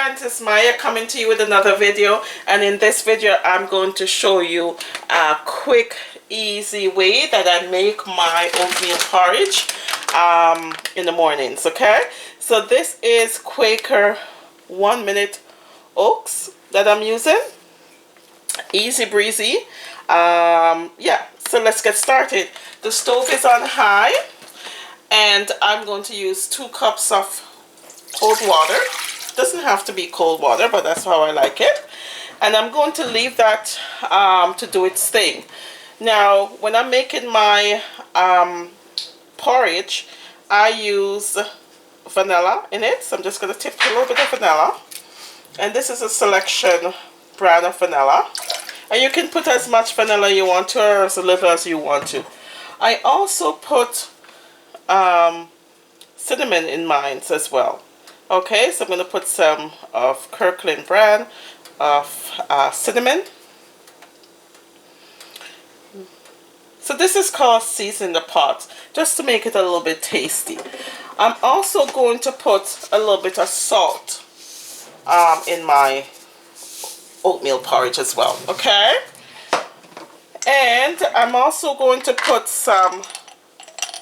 friends, it's Maya coming to you with another video, and in this video I'm going to show you a quick easy way that I make my oatmeal porridge in the mornings. Okay, so this is Quaker 1-minute oats that I'm using. Easy breezy. Yeah, so let's get started. The stove is on high and I'm going to use 2 cups of cold water. Doesn't have to be cold water, but that's how I like it. And I'm going to leave that to do its thing. Now, when I'm making my porridge, I use vanilla in it. So I'm just going to tip a little bit of vanilla. And this is a selection brand of vanilla. And you can put as much vanilla you want to, or as little as you want to. I also put cinnamon in mine as well. Okay, so I'm going to put some of Kirkland brand of cinnamon. So this is called season the pot, just to make it a little bit tasty. I'm also going to put a little bit of salt in my oatmeal porridge as well. Okay, and I'm also going to put some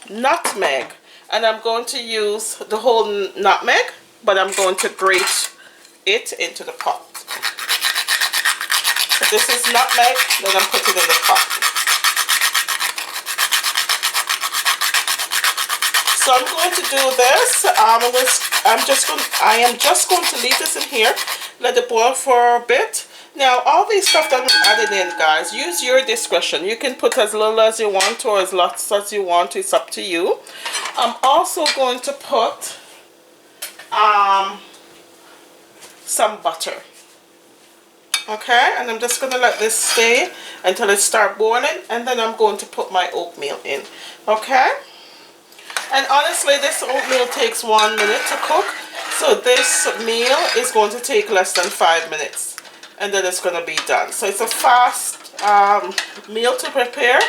nutmeg, and I'm going to use the whole nutmeg, but I'm going to grate it into the pot. So this is nutmeg that I'm putting in the pot. So I'm going to do this. I am just going to leave this in here, let it boil for a bit. Now, all these stuff that I'm adding in, guys, use your discretion. You can put as little as you want to or as lots as you want. It's up to you. I'm also going to put some butter. Okay, and I'm just going to let this stay until it starts boiling, and then I'm going to put my oatmeal in. Okay, and honestly, this oatmeal takes 1 minute to cook, so this meal is going to take less than 5 minutes, and then it's going to be done. So it's a fast meal to prepare.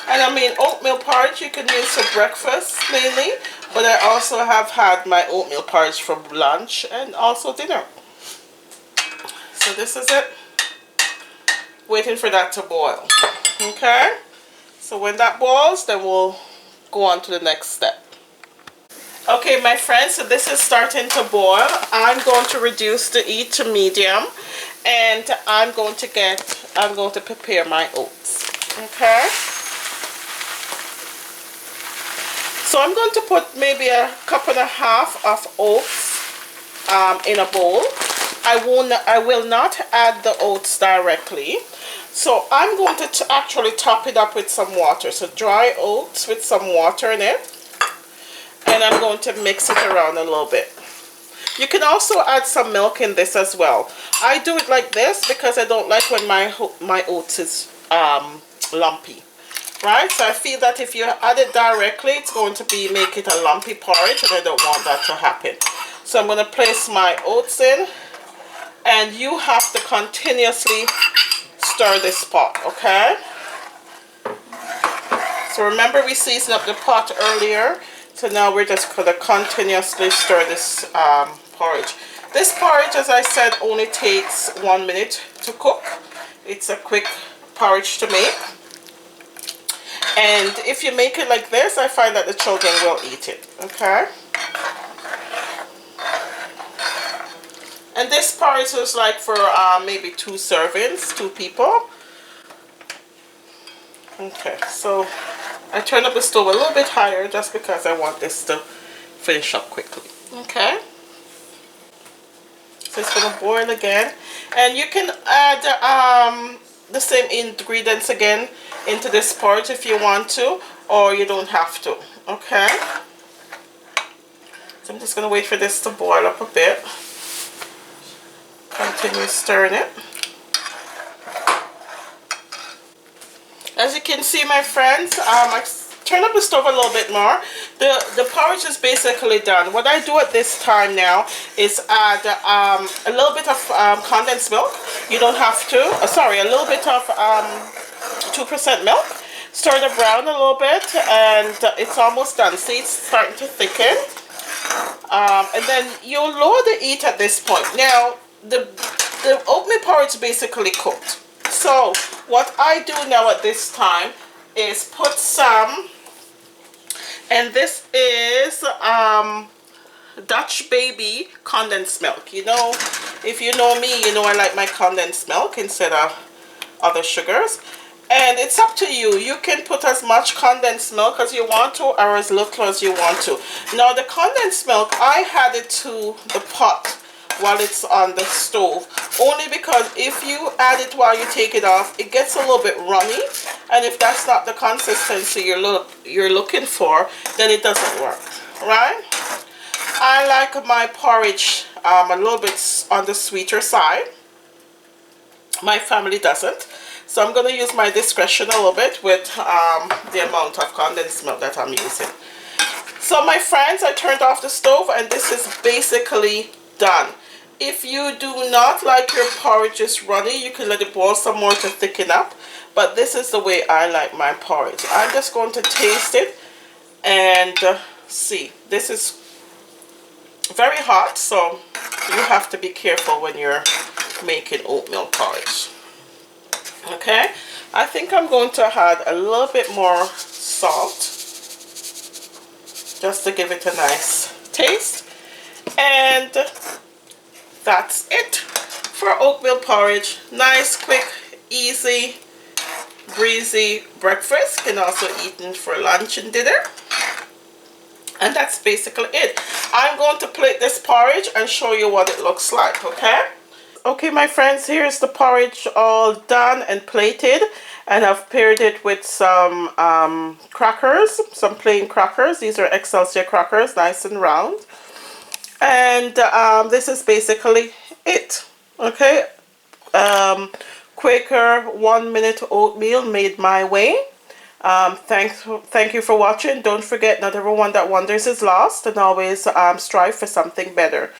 And I mean, oatmeal porridge you can use for breakfast mainly, but I also have had my oatmeal porridge for lunch and also dinner. So this is it, waiting for that to boil. Okay, so when that boils, then we'll go on to the next step. Okay, my friends, so this is starting to boil. I'm going to reduce the heat to medium, and I'm going to prepare my oats. Okay, so I'm going to put maybe a cup and a half of oats in a bowl. I will not add the oats directly. So I'm going to actually top it up with some water. So dry oats with some water in it. And I'm going to mix it around a little bit. You can also add some milk in this as well. I do it like this because I don't like when my oats is lumpy. Right? So I feel that if you add it directly, it's going to make it a lumpy porridge, and I don't want that to happen. So I'm going to place my oats in, and you have to continuously stir this pot, okay? So remember, we seasoned up the pot earlier, so now we're just going to continuously stir this porridge. This porridge, as I said, only takes 1 minute to cook. It's a quick porridge to make. And if you make it like this, I find that the children will eat it, okay? And this porridge is like for maybe 2 servings, 2 people. Okay, so I turn up the stove a little bit higher just because I want this to finish up quickly. Okay, so it's going to boil again, and you can add the same ingredients again into this porridge if you want to, or you don't have to. Okay, so I'm just going to wait for this to boil up a bit. Continue stirring it. As you can see, my friends, I turn up the stove a little bit more. The porridge is basically done. What I do at this time now is add a little bit of condensed milk. You don't have to. Sorry, a little bit of 2% milk. Stir it around a little bit, and it's almost done. See, it's starting to thicken. And then you'll lower the heat at this point. Now, the oatmeal porridge is basically cooked. So what I do now at this time is put some, and this is Dutch baby condensed milk. You know, if you know me, you know I like my condensed milk instead of other sugars. And it's up to you. You can put as much condensed milk as you want to, or as little as you want to. Now the condensed milk, I add it to the pot while it's on the stove, only because if you add it while you take it off, it gets a little bit runny, and if that's not the consistency you're looking for, then it doesn't work, right? I like my porridge a little bit on the sweeter side. My family doesn't, so I'm going to use my discretion a little bit with the amount of condensed milk that I'm using. So my friends, I turned off the stove, and this is basically done. If you do not like your porridge just runny, you can let it boil some more to thicken up, but this is the way I like my porridge. I'm just going to taste it and see. This is very hot, so you have to be careful when you're making oatmeal porridge. Okay, I think I'm going to add a little bit more salt just to give it a nice taste, and that's it for oatmeal porridge. Nice, quick, easy, breezy breakfast. Can also eat it for lunch and dinner. And that's basically it. I'm going to plate this porridge and show you what it looks like, okay? Okay, my friends, here's the porridge all done and plated. And I've paired it with some crackers, some plain crackers. These are Excelsior crackers, nice and round. And this is basically it, okay? Quaker 1 minute oatmeal made my way. Thank you for watching. Don't forget, not everyone that wonders is lost, and always strive for something better.